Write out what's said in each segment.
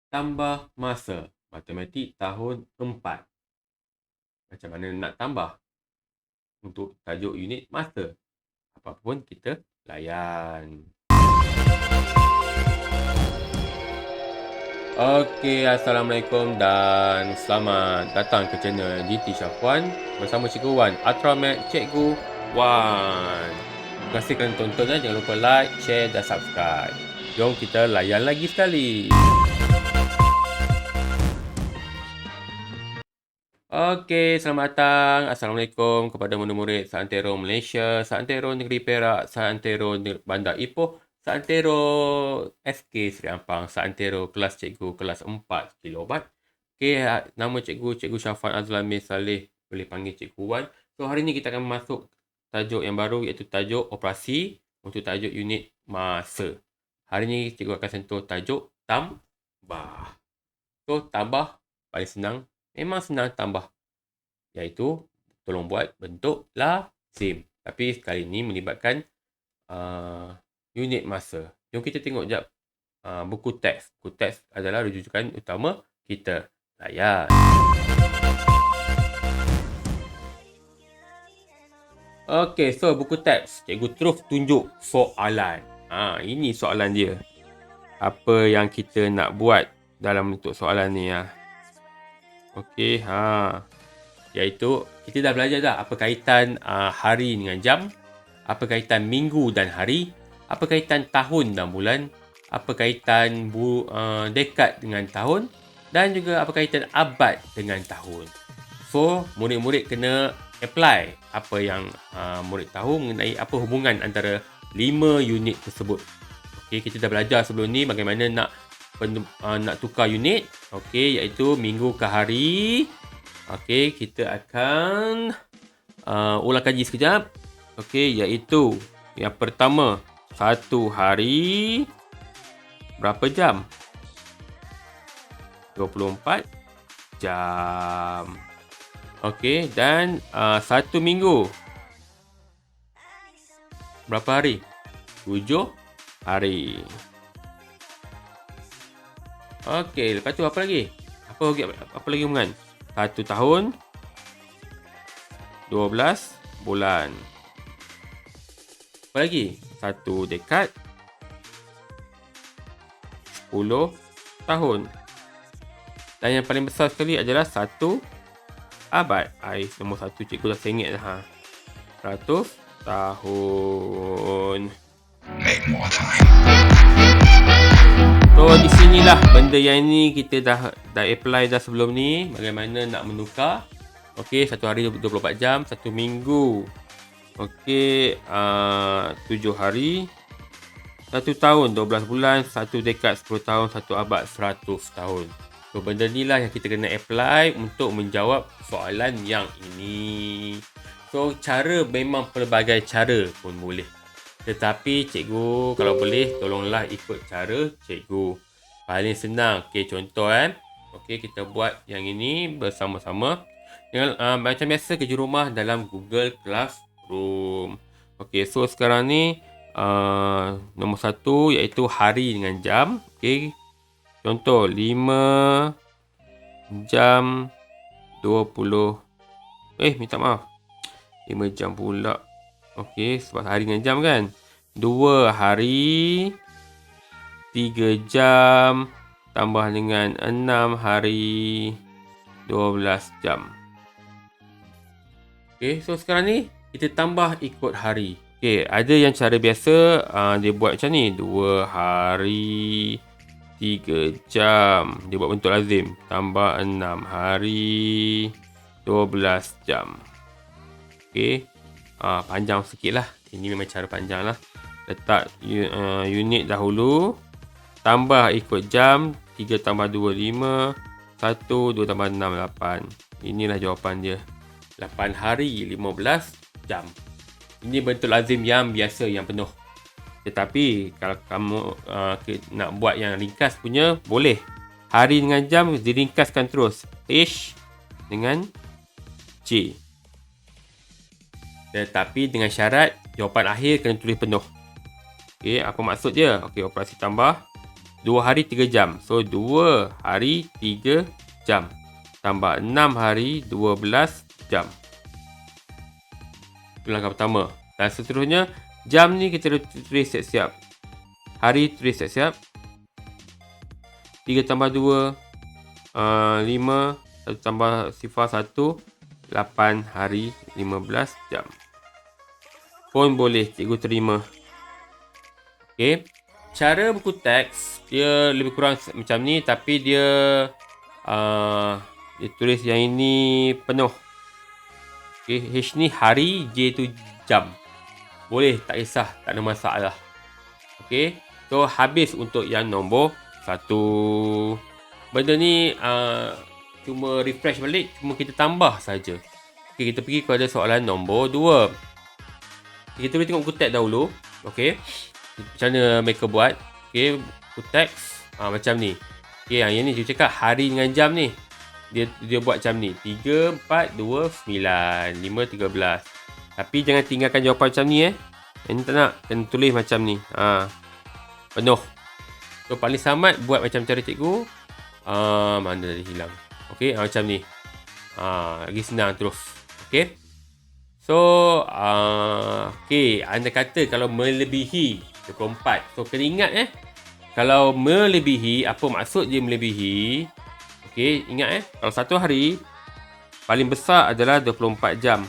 Tambah masa matematik tahun 4. Macam mana nak tambah untuk tajuk unit masa? Apa pun kita layan. Okey, Assalamualaikum dan selamat datang ke channel GT Syafwan bersama Cikgu Wan, Ultramat Cikgu Wan. Terima kasih kerana tonton, jangan lupa like, share dan subscribe. Jom kita layan lagi sekali. Okey, selamat datang. Assalamualaikum kepada murid-murid seantero Malaysia, seantero negeri Perak, seantero Bandar Ipoh, seantero SK Seri Ampang, seantero kelas cikgu kelas 4 kilobat. Okey, nama Cikgu Syafwan Azlamir Saleh, boleh panggil Cikgu Wan. So, hari ni kita akan masuk tajuk yang baru iaitu tajuk operasi untuk tajuk unit masa. Hari ni cikgu akan sentuh tajuk tambah. So, tambah paling senang. Memang senang tambah. Iaitu, tolong buat bentuk lazim. Tapi sekali ini melibatkan unit masa. Jom kita tengok sekejap buku teks. Buku teks adalah rujukan utama kita. Layan. Okey, so buku teks. Cikgu terus tunjuk soalan. Ini soalan dia. Apa yang kita nak buat dalam bentuk soalan ni. Okey, iaitu kita dah belajar dah apa kaitan hari dengan jam, apa kaitan minggu dan hari, apa kaitan tahun dan bulan, apa kaitan dekad dengan tahun dan juga apa kaitan abad dengan tahun. So, murid-murid kena apply apa yang murid tahu mengenai apa hubungan antara 5 unit tersebut. Okey, kita dah belajar sebelum ni bagaimana nak tukar unit. Okey, iaitu minggu ke hari. Okey, kita akan ulang kaji sekejap. Okey, iaitu yang pertama, satu hari berapa jam? 24 jam. Okey, dan satu minggu berapa hari? 7 hari. Okey, lepas tu apa lagi? Apa lagi hubungan? 1 tahun, 12 bulan. Apa lagi? 1 dekad, 10 tahun. Dan yang paling besar sekali adalah 1 abad. Nombor 1 cikgu dah sengit dah. 100 tahun. Make more time. So, di sinilah benda yang ni kita dah apply dah sebelum ni. Bagaimana nak menukar. Okey, 1 hari 24 jam, 1 minggu. Okey, 7 hari. 1 tahun 12 bulan, 1 dekad 10 tahun, 1 abad 100 tahun. So, benda ni lah yang kita kena apply untuk menjawab soalan yang ini. So, cara memang pelbagai cara pun boleh. Tetapi cikgu kalau boleh tolonglah ikut cara cikgu. Paling senang. Okey, contoh Okey, kita buat yang ini bersama-sama. Dengan macam biasa kerja rumah dalam Google Classroom. Okey, so sekarang ni nombor 1 iaitu hari dengan jam. Okey. Contoh 5 jam 20. Minta maaf. 5 jam pula. Okey, sebab hari dengan jam kan. 2 hari 3 jam tambah dengan 6 hari 12 jam. Okey, so sekarang ni kita tambah ikut hari. Okey, ada yang cara biasa dia buat macam ni. 2 hari 3 jam. Dia buat bentuk lazim. Tambah 6 hari 12 jam. Okey. Panjang sikit lah. Ini memang cara panjang lah. Letak unit dahulu. Tambah ikut jam. 3 tambah 2, 5. 1, 2 tambah 6, 8. Inilah jawapan dia. 8 hari 15 jam. Ini bentuk lazim yang biasa, yang penuh. Tetapi kalau kamu nak buat yang ringkas punya, boleh. Hari dengan jam diringkaskan terus. H dengan J. Tetapi dengan syarat jawapan akhir kena tulis penuh. Okey, apa maksud dia? Okey, operasi tambah 2 hari 3 jam. So 2 hari 3 jam. Tambah 6 hari 12 jam. Itu langkah pertama. Dan seterusnya, jam ni kita tulis siap-siap. Hari tulis siap-siap. 3 tambah 2, 5. 1 tambah sifar 1, 8 hari 15 jam. Pun boleh cikgu terima. Okey. Cara buku teks dia lebih kurang macam ni, tapi dia dia tulis yang ini penuh. Okey, H ni hari, J tu jam. Boleh, tak kisah, tak ada masalah. Okey. So habis untuk yang nombor 1. Benda ni cuma refresh balik, cuma kita tambah saja. Okey, kita pergi kepada soalan nombor 2. Kita boleh tengok buku teks dahulu. Okey. Macam mana mereka buat. Okey, buku teks macam ni. Okey, yang ni dia cakap hari dengan jam ni. Dia buat macam ni. 3, 4, 2, 9, 5, 13. Tapi jangan tinggalkan jawapan macam ni Yang ni tak nak. Kena tulis macam ni. Penuh. So paling selamat buat macam cara cikgu. Mana dah hilang. Okey, macam ni. Lagi senang terus. Okey. So, okey, anda kata kalau melebihi 24. So, kena ingat kalau melebihi, apa maksud dia melebihi? Okey, ingat kalau satu hari paling besar adalah 24 jam.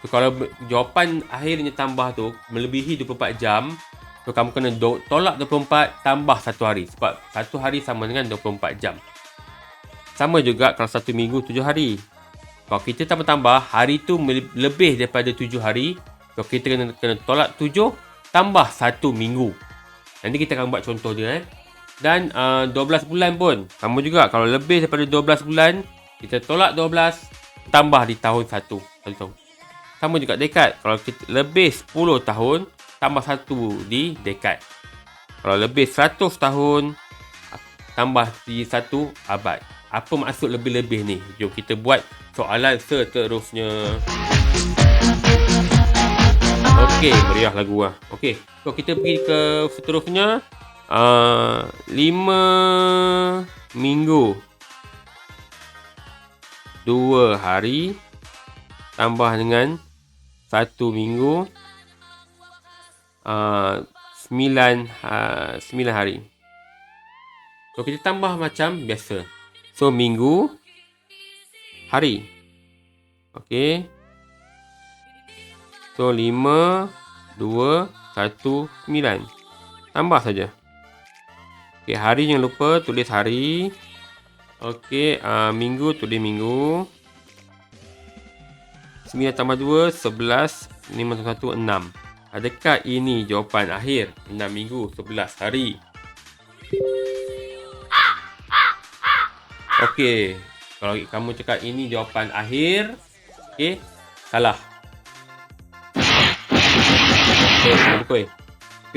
So, kalau jawapan akhirnya tambah tu melebihi 24 jam, so kamu kena tolak 24 tambah satu hari. Sebab satu hari sama dengan 24 jam. Sama juga kalau satu minggu 7 hari. Kalau kita tambah-tambah, hari tu lebih daripada 7 hari. So, kita kena tolak 7 tambah 1 minggu. Nanti kita akan buat contoh dia. Dan 12 bulan pun. Sama juga, kalau lebih daripada 12 bulan, kita tolak 12 tambah di tahun 1 tahun. Sama juga dekad. Kalau kita lebih 10 tahun, tambah 1 di dekad. Kalau lebih 100 tahun, tambah di 1 abad. Apa maksud lebih-lebih ni? Jom kita buat soalan seterusnya. Okey, meriah lagu Okey, so kita pergi ke seterusnya. 5 minggu 2 hari tambah dengan 1 minggu 9 hari. So kita tambah macam biasa. So minggu, hari. Okey. So 5, 2, 1, 9. Tambah saja. Okey, hari jangan lupa tulis hari. Okey, minggu tulis minggu. 9 tambah 2, 11. 5 tambah 1, 6. Adakah ini jawapan akhir? 6 minggu, 11 hari. Okey, kalau kamu cakap ini jawapan akhir, okey, salah. Okey,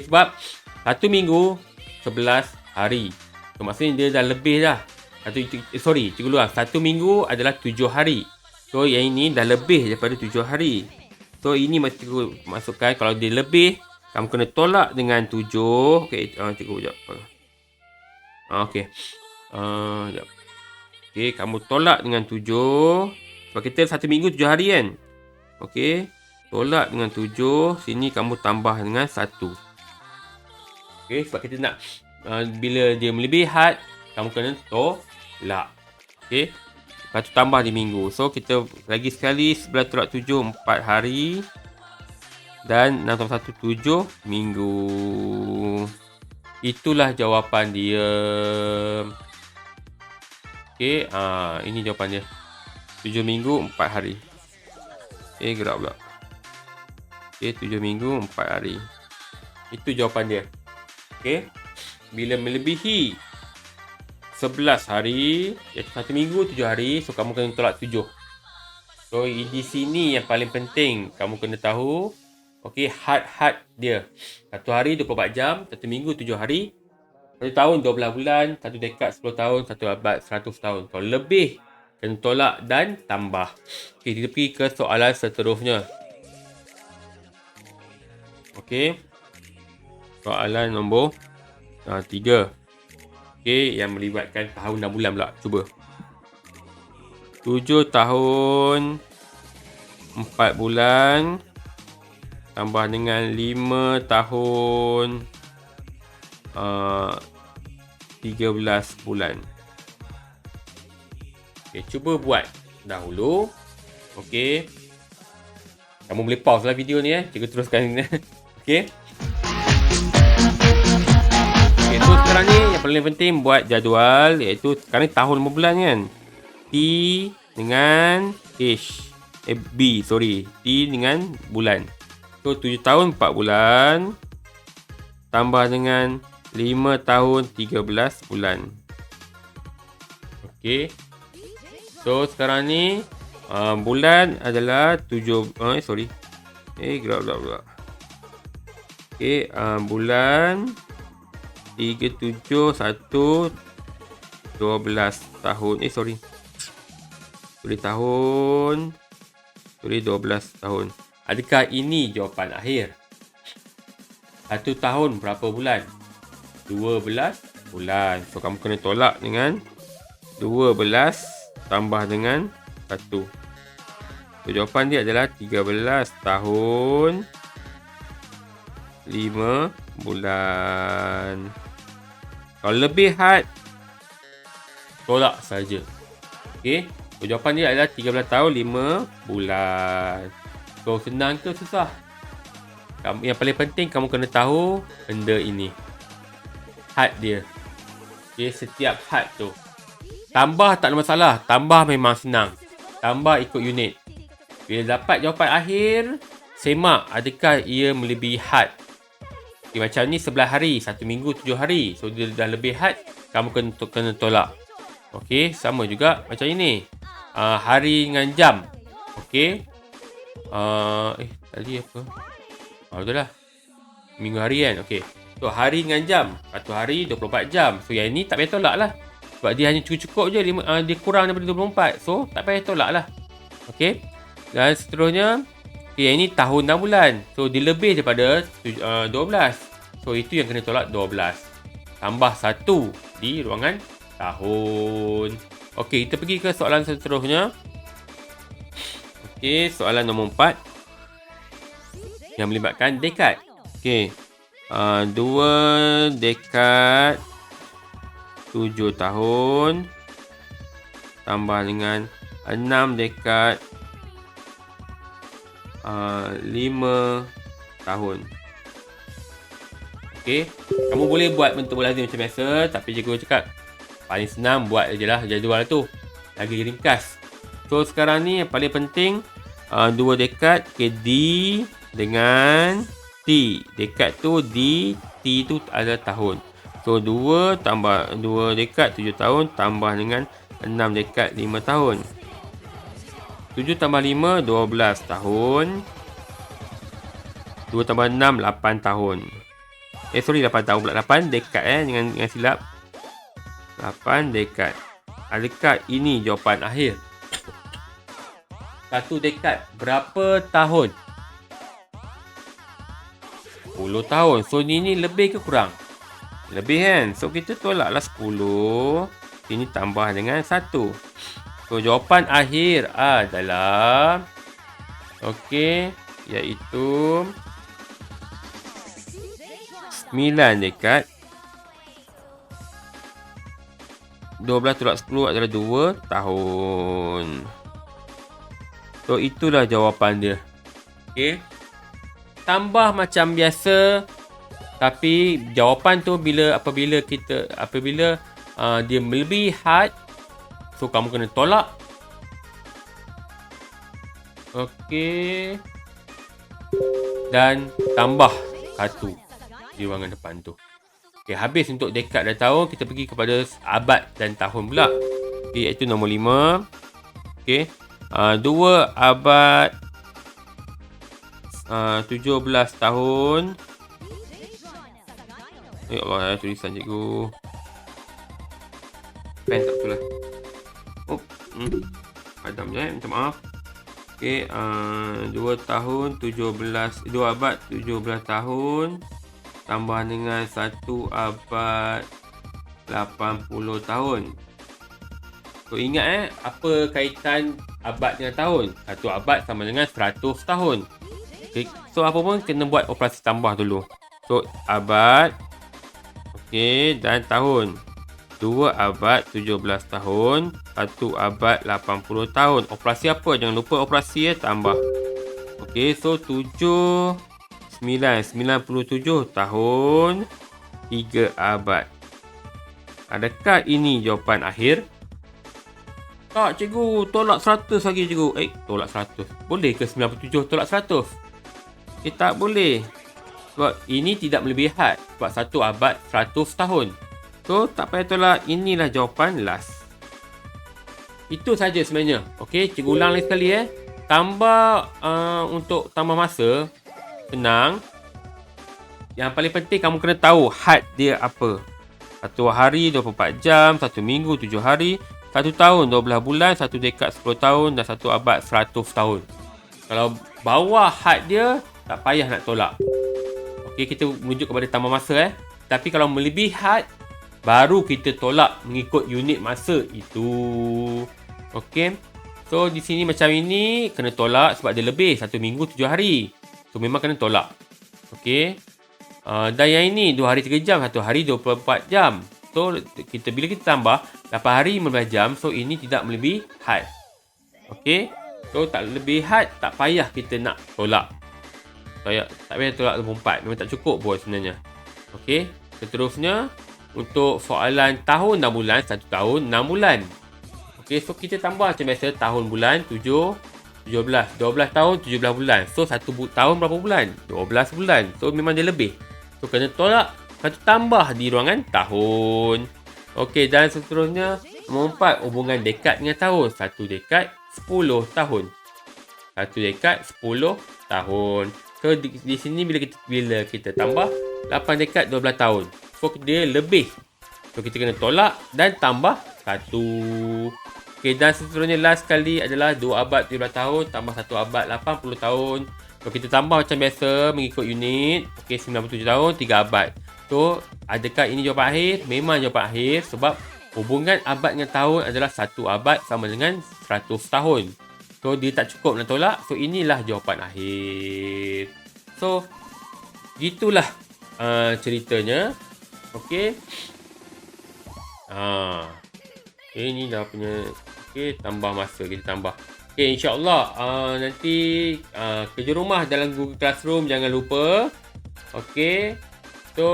sebab 1 minggu 11 hari. So, maksudnya dia dah lebih dah. Cikgu luar. 1 minggu adalah 7 hari. So, yang ini dah lebih daripada 7 hari. So, ini cikgu masukkan kalau dia lebih, kamu kena tolak dengan 7. Okey, cikgu sekejap. Okey. Sekejap. Okey, kamu tolak dengan 7. Sebab kita 1 minggu 7 hari kan. Okey, tolak dengan 7. Sini kamu tambah dengan 1. Okey, sebab kita nak bila dia melebihi had, kamu kena tolak. Okey, lepas tu tambah di minggu. So, kita lagi sekali 11 tolak 7, 4 hari. Dan 6 tambah 1, 7 minggu. Itulah jawapan dia. Okey, ini jawapan dia. 7 minggu 4 hari. Okey, gerak pula. Okey, 7 minggu 4 hari. Itu jawapan dia. Okey. Bila melebihi 11 hari, iaitu 1 minggu 7 hari, so kamu kena tolak 7. So, di sini yang paling penting kamu kena tahu. Okey, had dia. 1 hari 24 jam, 1 minggu 7 hari. 1 tahun 12 bulan, 1 dekad 10 tahun, 1 abad 100 tahun. Kalau lebih, kena tolak dan tambah. Okey, kita pergi ke soalan seterusnya. Okey. Soalan nombor 3. Okey, yang melibatkan tahun dan bulan pula. Cuba. 7 tahun 4 bulan tambah dengan 5 tahun 13 bulan. Okey, cuba buat dahulu. Okey. Kamu boleh pause lah video ni Cikgu teruskan. Okey. Okey, so sekarang ni yang paling penting buat jadual, iaitu sekarang ni tahun 5 bulan kan. T dengan B, sorry. T dengan bulan. So 7 tahun 4 bulan tambah dengan 5 tahun 13 bulan. Okey. So sekarang ni bulan adalah 7 gelap. Okey, bulan 3 7 1 12 tahun. Tahun 12 tahun. Adakah ini jawapan akhir? 1 tahun berapa bulan? 12 bulan. So kamu kena tolak dengan 12 tambah dengan 1. So jawapan dia adalah 13 tahun 5 bulan. Kalau lebih had, tolak saja. Okey. So jawapan dia adalah 13 tahun 5 bulan. So senang ke susah? Yang paling penting kamu kena tahu benda ini. Had dia. Okey, setiap had tu. Tambah tak ada masalah. Tambah memang senang. Tambah ikut unit. Bila dapat jawapan akhir, semak adakah ia melebihi had. Okay, macam ni 11 hari, 1 minggu 7 hari. So dia dah lebih had, kamu kena tolak. Okey, sama juga macam ini. Hari dengan jam. Okey. Tadi apa? Betul lah. Minggu hari kan. Okey. So hari dengan jam. 1 hari 24 jam. So yang ini tak payah tolak lah. Sebab dia hanya cukup je, dia kurang daripada 24. So tak payah tolak lah. Okey. Dan seterusnya, yang ini tahun dan bulan. So dia lebih daripada 12. So itu yang kena tolak 12. Tambah 1 di ruangan tahun. Okey, kita pergi ke soalan seterusnya. Okey, soalan nombor 4 yang melibatkan dekad. Okey. 2 dekad 7 tahun tambah dengan 6 dekad 5 tahun. Okey, kamu boleh buat bentuk lazim macam biasa, tapi cikgu cakap paling senang buat je lah jadual tu, lagi ringkas. So sekarang ni yang paling penting 2 dekad, D dengan T. Dekad tu D, T tu adalah tahun. So 2 tambah 2 dekad 7 tahun tambah dengan 6 dekad 5 tahun. 7 tambah 5 12 tahun. 2 tambah 6 8 tahun. 8 tahun pula. 8 dekad dengan silap. 8 dekad. Adakah ini jawapan akhir? 1 dekad berapa tahun? 10 tahun. So ini lebih ke kurang? Lebih kan? So kita tolaklah 10. Ini tambah dengan 1. So jawapan akhir adalah iaitu 9 dekad. 12 tolak 10 adalah 2 tahun. So itulah jawapan dia. Okey. Tambah macam biasa, tapi jawapan tu apabila dia melebihi had, so kamu kena tolak. Okey. Dan tambah 1 di ruangan depan tu. Okey, habis untuk dekad dan tahun. Kita pergi kepada abad dan tahun pula. Okey, iaitu nombor 5. Okey. 2 abad 17 tahun. Ya Allah, tulisan cikgu. Pen tak betul lah. Padam je, minta maaf. Okey, 2 tahun 17, 2 abad 17 tahun tambah dengan 1 abad 80 tahun. So ingat apa kaitan abad dengan tahun? 1 abad sama dengan 100 tahun. Okay. So apa pun kena buat operasi tambah dulu. So abad, okay, dan tahun. 2 abad 17 tahun, 1 abad 80 tahun. Operasi apa? Jangan lupa operasi tambah. Okay, so 97 tahun, 3 abad. Adakah ini jawapan akhir? Tak, cikgu. Tolak 100 lagi, cikgu. Tolak 100. Boleh ke 97 tolak 100? Tak boleh. Sebab ini tidak melebihi had. Sebab 1 abad 100 tahun. So, tak payah tolak. Inilah jawapan last. Itu saja sebenarnya. Okey, cikgu ulang lagi sekali Tambah untuk tambah masa, senang. Yang paling penting kamu kena tahu had dia apa. 1 hari 24 jam, 1 minggu 7 hari, 1 tahun 12 bulan, 1 dekad 10 tahun dan 1 abad 100 tahun. Kalau bawah had dia, tak payah nak tolak. Okey, kita menuju kepada tambah masa Tapi kalau melebihi had, baru kita tolak mengikut unit masa itu. Okey. So di sini macam ini kena tolak sebab dia lebih 1 minggu 7 hari. So memang kena tolak. Okey. Dan yang ini 2 hari 3 jam, 1 hari 24 jam. So bila kita tambah 8 hari 15 jam, so ini tidak melebihi had. Okey. So tak lebih had, tak payah kita nak tolak. Tak payah tolak 24. Memang tak cukup pun sebenarnya. Okey. Seterusnya untuk soalan tahun 6 bulan, 1 tahun 6 bulan. Okey, so kita tambah macam biasa tahun bulan 7, 17, 12 tahun 17 bulan. So 1 tahun berapa bulan? 12 bulan. So memang dia lebih. So kena tolak 1 tambah di ruangan tahun. Okey, dan seterusnya nombor 4, hubungan dekad dengan tahun. 1 dekad 10 tahun. 1 dekad 10 tahun. So di sini bila kita tambah 8 dekad 12 tahun. So dia lebih. So kita kena tolak dan tambah 1. Okey, dan seterusnya last sekali adalah 2 abad 17 tahun tambah 1 abad 80 tahun. So kita tambah macam biasa mengikut unit. Okey, 97 tahun 3 abad. So adakah ini jawapan akhir? Memang jawapan akhir sebab hubungan abad dengan tahun adalah 1 abad sama dengan 100 tahun. So dia tak cukup nak tolak. So inilah jawapan akhir. So gitulah ceritanya. Okey. Ini dah punya. Okey, tambah masa kita tambah. Okey, insya-Allah nanti kerja rumah dalam Google Classroom jangan lupa. Okey. So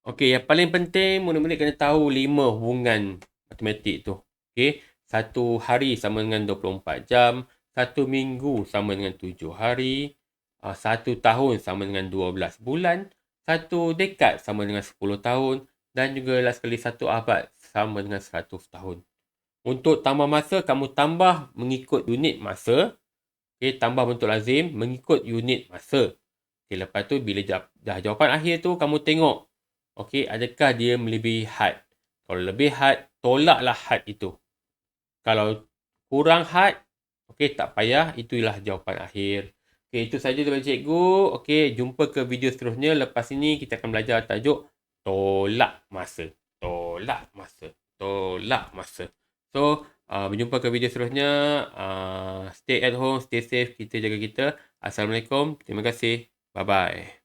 okey, yang paling penting murid-murid kena tahu 5 hubungan matematik tu. Okey, 1 hari sama dengan 24 jam, 1 minggu sama dengan 7 hari, 1 tahun sama dengan 12 bulan, 1 dekad sama dengan 10 tahun dan juga last sekali 1 abad sama dengan 100 tahun. Untuk tambah masa, kamu tambah mengikut unit masa. Okey, tambah bentuk lazim mengikut unit masa. Okey, lepas tu bila dah jawapan akhir tu, kamu tengok. Okey, adakah dia melebihi had? Kalau lebih had, tolaklah had itu. Kalau kurang had, okey, tak payah. Itulah jawapan akhir. Okey, itu saja daripada cikgu. Okey, jumpa ke video seterusnya. Lepas ini kita akan belajar tajuk tolak masa. Tolak masa. Tolak masa. So, berjumpa ke video seterusnya. Stay at home, stay safe. Kita jaga kita. Assalamualaikum. Terima kasih. Bye-bye.